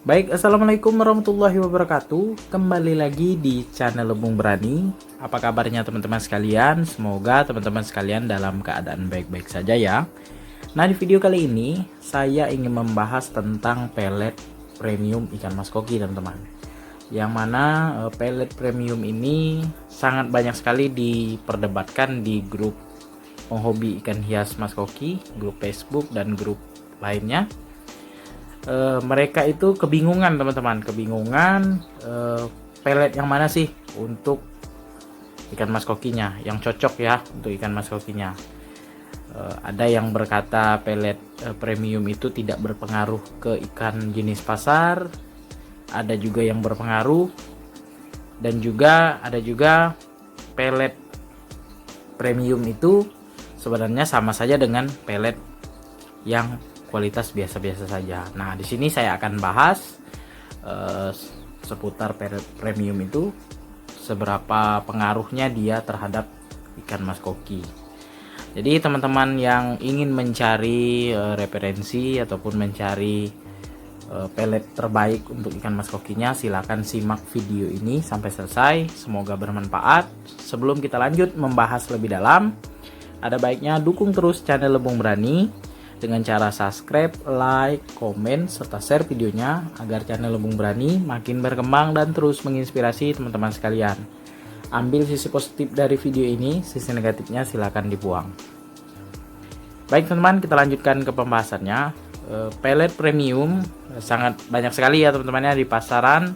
Baik, assalamualaikum warahmatullahi wabarakatuh. Kembali lagi di channel Lebung Berani. Apa kabarnya teman-teman sekalian? Semoga teman-teman sekalian dalam keadaan baik-baik saja ya. Nah, di video kali ini saya ingin membahas tentang pelet premium ikan mas koki, teman-teman. Yang mana pelet premium ini sangat banyak sekali diperdebatkan di grup penghobi ikan hias mas koki, grup Facebook dan grup lainnya. Mereka itu kebingungan, teman-teman, pelet yang mana sih untuk ikan mas kokinya yang cocok ya untuk ikan mas kokinya. Ada yang berkata pelet premium itu tidak berpengaruh ke ikan jenis pasar, ada juga yang berpengaruh, dan ada juga pelet premium itu sebenarnya sama saja dengan pelet yang kualitas biasa-biasa saja. Nah, di sini saya akan bahas seputar pelet premium itu, seberapa pengaruhnya dia terhadap ikan mas koki. Jadi teman-teman yang ingin mencari referensi ataupun mencari pelet terbaik untuk ikan mas kokinya, silakan simak video ini sampai selesai. Semoga bermanfaat. Sebelum kita lanjut membahas lebih dalam, ada baiknya dukung terus channel Lebung Berani dengan cara subscribe, like, komen, serta share videonya agar channel Lebung Berani makin berkembang dan terus menginspirasi teman-teman sekalian. Ambil sisi positif dari video ini, sisi negatifnya silakan dibuang. Baik teman-teman, kita lanjutkan ke pembahasannya. Pelet premium sangat banyak sekali ya teman-temannya di pasaran,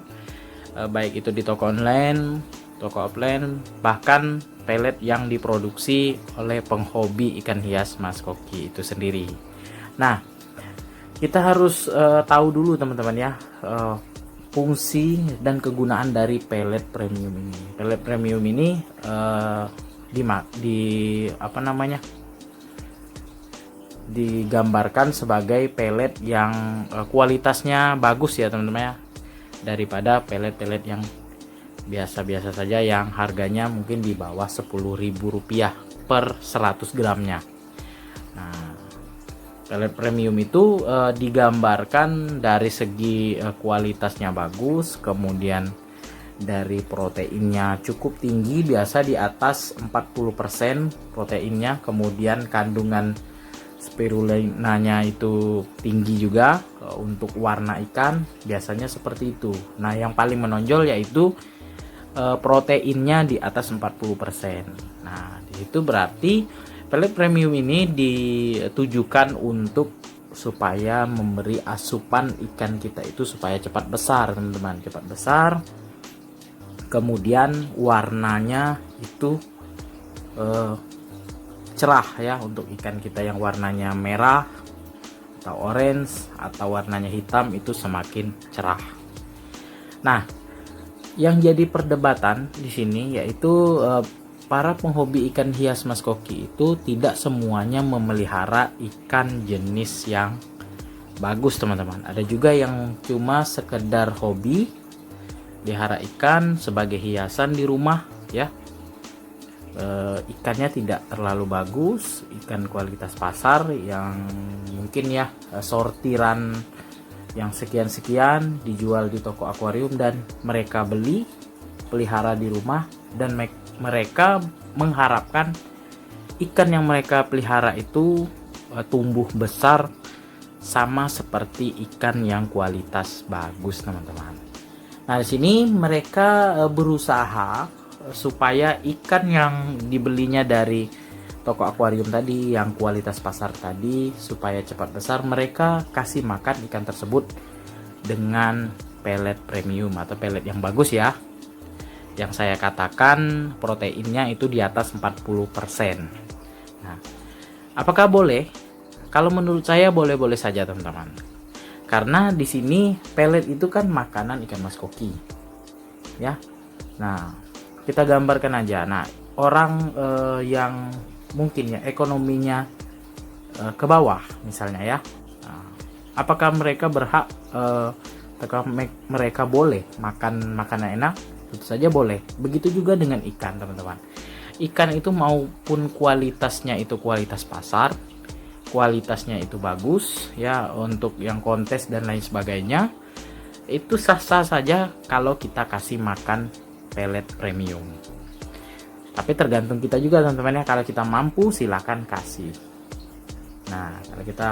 baik itu di toko online, toko offline, bahkan pelet yang diproduksi oleh penghobi ikan hias mas koki itu sendiri. Nah, kita harus tahu dulu teman-teman ya, fungsi dan kegunaan dari pelet premium ini. Pelet premium ini digambarkan sebagai pelet yang kualitasnya bagus ya teman-teman ya, daripada pelet-pelet yang biasa-biasa saja yang harganya mungkin di bawah Rp10.000 per 100 gramnya. Nah, pelet premium itu digambarkan dari segi kualitasnya bagus, kemudian dari proteinnya cukup tinggi, biasa di atas 40% proteinnya, kemudian kandungan spirulinanya itu tinggi juga. Untuk warna ikan biasanya seperti itu. Nah, yang paling menonjol yaitu proteinnya di atas 40%. Nah, itu berarti pelet premium ini ditujukan untuk supaya memberi asupan ikan kita itu supaya cepat besar, teman-teman, cepat besar. Kemudian warnanya itu cerah ya, untuk ikan kita yang warnanya merah atau orange atau warnanya hitam itu semakin cerah. Nah, yang jadi perdebatan di sini yaitu para penghobi ikan hias mas koki itu tidak semuanya memelihara ikan jenis yang bagus, teman-teman. Ada juga yang cuma sekedar hobi pelihara ikan sebagai hiasan di rumah ya. Ikannya tidak terlalu bagus, ikan kualitas pasar yang mungkin ya sortiran yang sekian-sekian dijual di toko akuarium, dan mereka beli, pelihara di rumah, dan mereka mengharapkan ikan yang mereka pelihara itu tumbuh besar sama seperti ikan yang kualitas bagus, teman-teman. Nah, di sini mereka berusaha supaya ikan yang dibelinya dari toko akuarium tadi yang kualitas pasar tadi supaya cepat besar, mereka kasih makan ikan tersebut dengan pelet premium atau pelet yang bagus ya, yang saya katakan proteinnya itu di atas 40%. Nah, apakah boleh? Kalau menurut saya boleh-boleh saja, teman-teman, karena di sini pelet itu kan makanan ikan mas koki ya. Nah, kita gambarkan aja. Nah, orang yang mungkin ya ekonominya ke bawah misalnya ya, apakah mereka berhak apakah mereka boleh makan makanan enak? Tentu saja boleh. Begitu juga dengan ikan, teman-teman. Ikan itu maupun kualitasnya itu kualitas pasar, kualitasnya itu bagus ya untuk yang kontes dan lain sebagainya, itu sah-sah saja kalau kita kasih makan pelet premium. Tapi tergantung kita juga teman-teman ya, kalau kita mampu silakan kasih. Nah kalau kita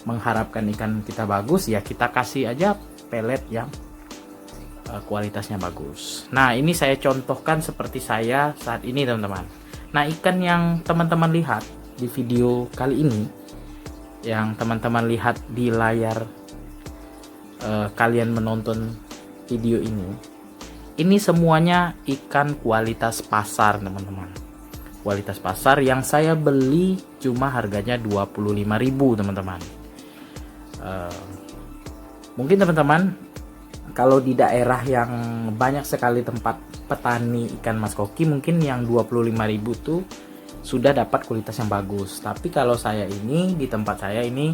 mengharapkan ikan kita bagus, ya kita kasih aja pelet yang kualitasnya bagus. Nah ini saya contohkan seperti saya saat ini teman-teman. Nah ikan yang teman-teman lihat di video kali ini, yang teman-teman lihat di layar kalian menonton video ini semuanya ikan kualitas pasar teman-teman. Kualitas pasar yang saya beli cuma harganya 25.000 teman-teman. Mungkin teman-teman kalau di daerah yang banyak sekali tempat petani ikan mas koki, mungkin yang 25.000 tuh sudah dapat kualitas yang bagus. Tapi kalau saya ini di tempat saya ini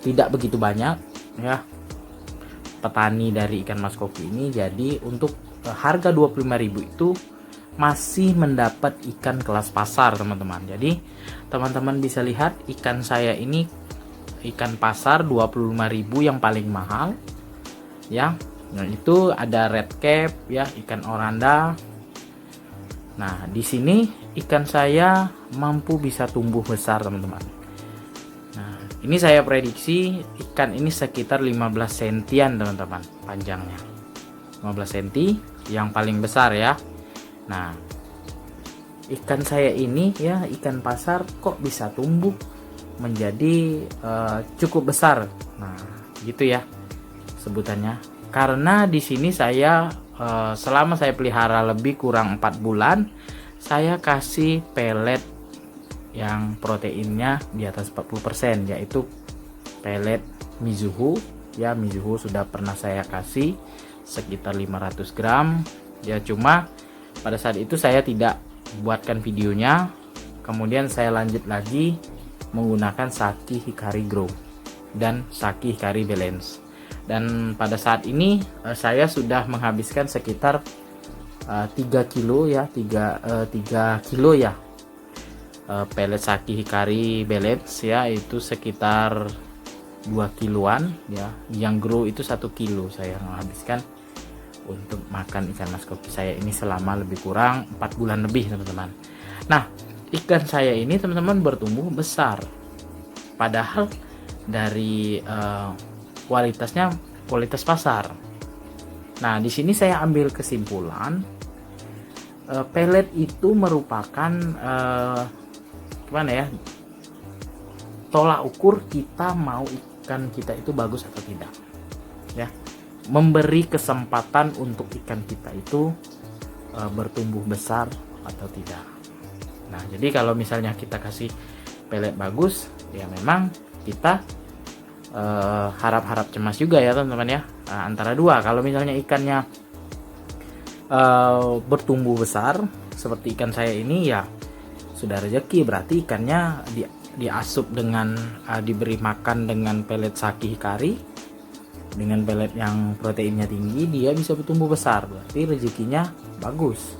tidak begitu banyak ya petani dari ikan mas koki ini. Jadi untuk harga 25.000 itu masih mendapat ikan kelas pasar teman-teman. Jadi teman-teman bisa lihat ikan saya ini ikan pasar 25.000 yang paling mahal ya. Nah itu ada red cap ya, ikan oranda. Nah di sini ikan saya mampu bisa tumbuh besar teman-teman. Nah ini saya prediksi ikan ini sekitar 15 sentian teman-teman panjangnya, 15 cm yang paling besar ya. Nah ikan saya ini ya ikan pasar kok bisa tumbuh menjadi cukup besar. Nah gitu ya sebutannya, karena di sini saya selama saya pelihara lebih kurang 4 bulan saya kasih pelet yang proteinnya di atas 40%, yaitu pelet Mizuho ya. Mizuho sudah pernah saya kasih sekitar 500 gram ya, cuma pada saat itu saya tidak buatkan videonya. Kemudian saya lanjut lagi menggunakan Saki Hikari Grow dan Saki Hikari Balance. Dan pada saat ini saya sudah menghabiskan sekitar 3 kilo ya, 3 kilo ya pelet Saki Hikari Balance ya, itu sekitar 2 kiloan ya. Yang grow itu 1 kilo saya menghabiskan untuk makan ikan mas koki saya ini selama lebih kurang 4 bulan lebih teman-teman. Nah ikan saya ini teman-teman bertumbuh besar, padahal dari kualitasnya kualitas pasar. Nah di sini saya ambil kesimpulan pelet itu merupakan gimana ya, tolak ukur kita mau ikan kita itu bagus atau tidak ya, memberi kesempatan untuk ikan kita itu bertumbuh besar atau tidak. Nah jadi kalau misalnya kita kasih pelet bagus ya memang kita harap-harap cemas juga ya teman-teman ya. Antara dua, kalau misalnya ikannya bertumbuh besar seperti ikan saya ini ya sudah rezeki, berarti ikannya diasup dengan diberi makan dengan pelet Saki Hikari, dengan pelet yang proteinnya tinggi, dia bisa bertumbuh besar, berarti rezekinya bagus.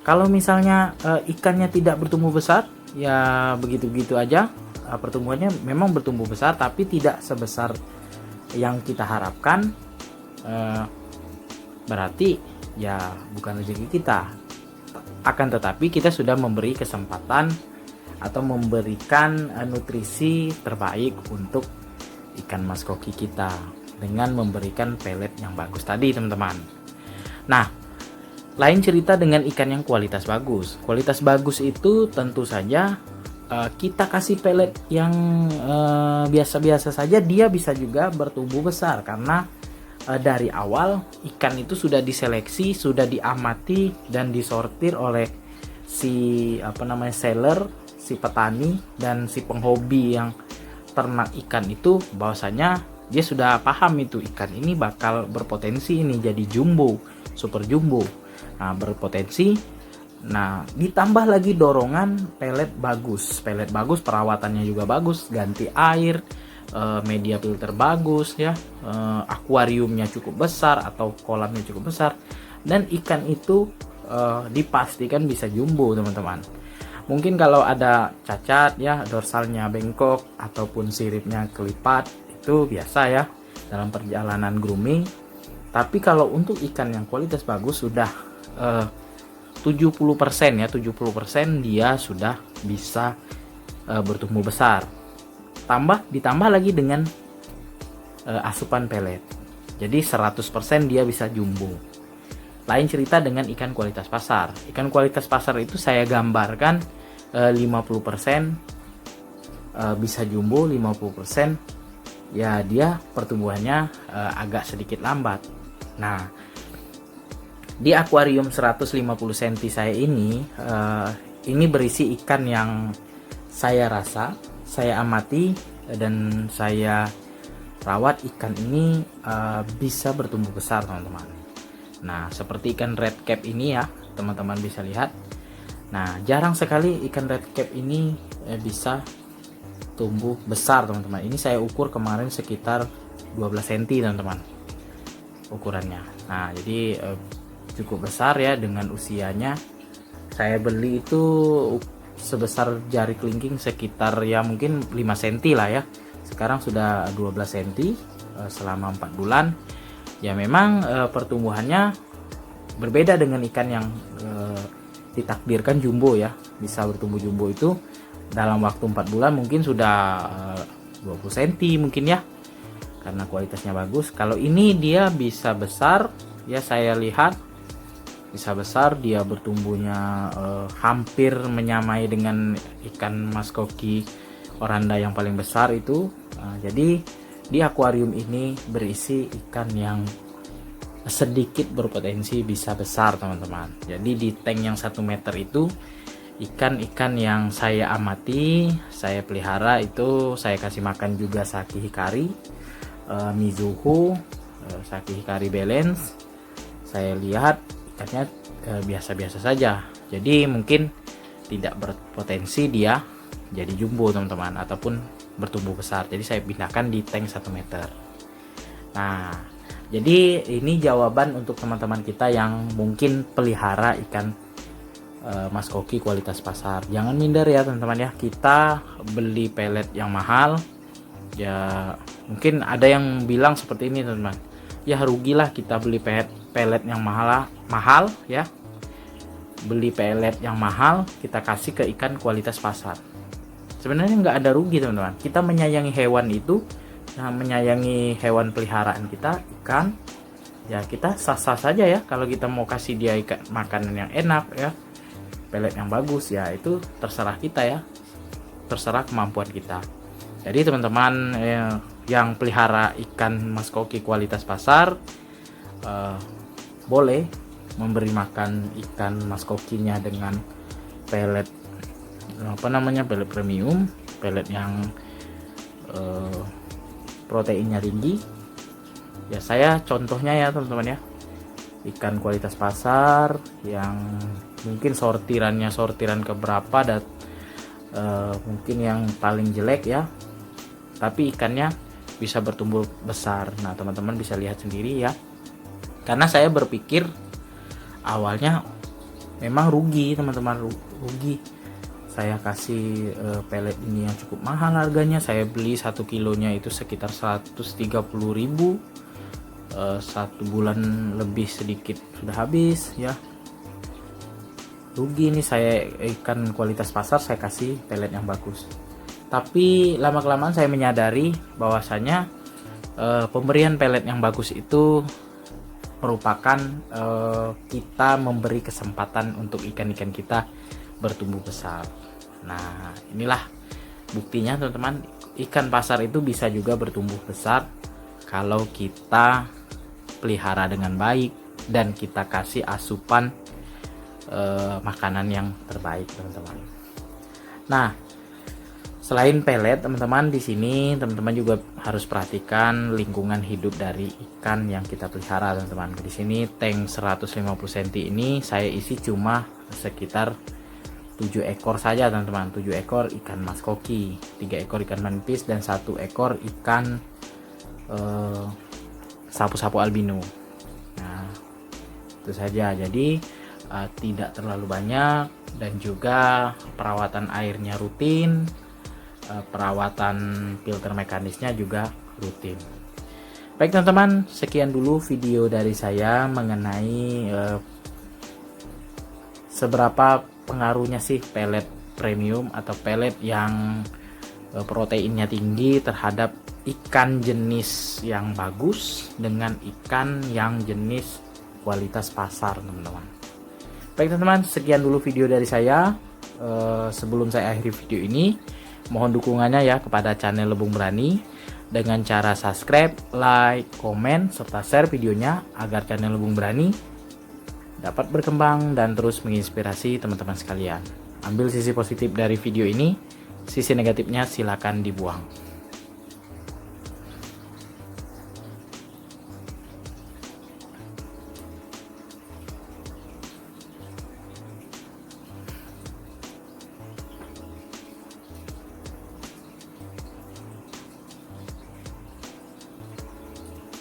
Kalau misalnya ikannya tidak bertumbuh besar ya begitu-begitu aja, pertumbuhannya memang bertumbuh besar tapi tidak sebesar yang kita harapkan, berarti ya bukan rezeki kita. Akan tetapi kita sudah memberi kesempatan atau memberikan nutrisi terbaik untuk ikan mas koki kita dengan memberikan pelet yang bagus tadi teman-teman. Nah lain cerita dengan ikan yang kualitas bagus. Kualitas bagus itu tentu saja kita kasih pelet yang biasa-biasa saja dia bisa juga bertumbuh besar, karena dari awal ikan itu sudah diseleksi, sudah diamati dan disortir oleh si seller, si petani dan si penghobi yang ternak ikan itu, bahwasanya dia sudah paham itu ikan ini bakal berpotensi ini jadi jumbo, super jumbo. Nah berpotensi. Nah ditambah lagi dorongan pelet bagus, perawatannya juga bagus, ganti air, media filter bagus ya, akuariumnya cukup besar atau kolamnya cukup besar, dan ikan itu dipastikan bisa jumbo teman-teman. Mungkin kalau ada cacat ya, dorsalnya bengkok ataupun siripnya kelipat, itu biasa ya, dalam perjalanan grooming. Tapi kalau untuk ikan yang kualitas bagus sudah 70% ya, 70% dia sudah bisa bertumbuh besar. Ditambah lagi dengan asupan pelet. Jadi 100% dia bisa jumbo. Lain cerita dengan ikan kualitas pasar. Ikan kualitas pasar itu saya gambarkan 50% bisa jumbo, 50% ya dia pertumbuhannya agak sedikit lambat. Nah, di akuarium 150 cm saya ini berisi ikan yang saya rasa, saya amati dan saya rawat. Ikan ini bisa bertumbuh besar, teman-teman. Nah, seperti ikan red cap ini ya, teman-teman bisa lihat. Nah, jarang sekali ikan red cap ini bisa tumbuh besar, teman-teman. Ini saya ukur kemarin sekitar 12 cm, teman-teman, ukurannya. Nah, jadi cukup besar ya dengan usianya. Saya beli itu sebesar jari kelingking, sekitar ya mungkin 5 cm lah ya. Sekarang sudah 12 cm selama 4 bulan. Ya memang pertumbuhannya berbeda dengan ikan yang ditakdirkan jumbo ya. Bisa bertumbuh jumbo itu dalam waktu 4 bulan mungkin sudah 20 cm mungkin ya, karena kualitasnya bagus. Kalau ini dia bisa besar ya, saya lihat bisa besar, dia bertumbuhnya hampir menyamai dengan ikan maskoki oranda yang paling besar itu. Jadi di akuarium ini berisi ikan yang sedikit berpotensi bisa besar, teman-teman. Jadi di tank yang 1 meter itu ikan-ikan yang saya amati, saya pelihara itu saya kasih makan juga Saki Hikari, Mizuho, Saki Hikari Balance. Saya lihat ikannya biasa-biasa saja. Jadi mungkin tidak berpotensi dia jadi jumbo, teman-teman, ataupun bertumbuh besar. Jadi saya pindahkan di tank 1 meter. Nah, jadi ini jawaban untuk teman-teman kita yang mungkin pelihara ikan maskoki kualitas pasar. Jangan minder ya, teman-teman ya. Kita beli pelet yang mahal. Ya, mungkin ada yang bilang seperti ini, teman-teman. Ya rugilah kita beli pelet yang mahal ya. Beli pelet yang mahal kita kasih ke ikan kualitas pasar. Sebenarnya nggak ada rugi, teman-teman. Kita menyayangi hewan itu, menyayangi hewan peliharaan kita, ikan, ya kita sah-sah saja ya. Kalau kita mau kasih dia ikan makanan yang enak ya, pelet yang bagus, ya itu terserah kita ya, terserah kemampuan kita. Jadi teman-teman yang pelihara ikan maskoki kualitas pasar, boleh memberi makan ikan maskokinya dengan pelet pelet premium, pelet yang proteinnya tinggi. Ya saya contohnya ya, teman-teman ya, ikan kualitas pasar yang mungkin sortiran keberapa dan mungkin yang paling jelek ya, tapi ikannya bisa bertumbuh besar. Nah, teman-teman bisa lihat sendiri ya, karena saya berpikir awalnya memang rugi, teman-teman, rugi. Saya kasih pelet ini yang cukup mahal harganya. Saya beli 1 kilonya itu sekitar 130.000. 1 bulan lebih sedikit sudah habis ya. Rugi nih saya, ikan kualitas pasar saya kasih pelet yang bagus. Tapi lama-kelamaan saya menyadari bahwasanya pemberian pelet yang bagus itu merupakan kita memberi kesempatan untuk ikan-ikan kita bertumbuh besar. Nah, inilah buktinya, teman-teman. Ikan pasar itu bisa juga bertumbuh besar kalau kita pelihara dengan baik dan kita kasih asupan makanan yang terbaik, teman-teman. Nah, selain pelet, teman-teman, di sini teman-teman juga harus perhatikan lingkungan hidup dari ikan yang kita pelihara, teman-teman. Di sini tank 150 cm ini saya isi cuma sekitar 7 ekor saja, teman-teman. 7 ekor ikan maskoki, 3 ekor ikan manipis, dan 1 ekor ikan sapu-sapu albino. Nah, itu saja. Jadi tidak terlalu banyak, dan juga perawatan airnya rutin, perawatan filter mekanisnya juga rutin. Baik teman-teman, sekian dulu video dari saya mengenai seberapa pengaruhnya sih pelet premium atau pelet yang proteinnya tinggi terhadap ikan jenis yang bagus dengan ikan yang jenis kualitas pasar, teman-teman. Baik teman-teman, sekian dulu video dari saya. Sebelum saya akhiri video ini, mohon dukungannya ya kepada channel Lebung Berani dengan cara subscribe, like, komen, serta share videonya agar channel Lebung Berani dapat berkembang dan terus menginspirasi teman-teman sekalian. Ambil sisi positif dari video ini, sisi negatifnya silakan dibuang.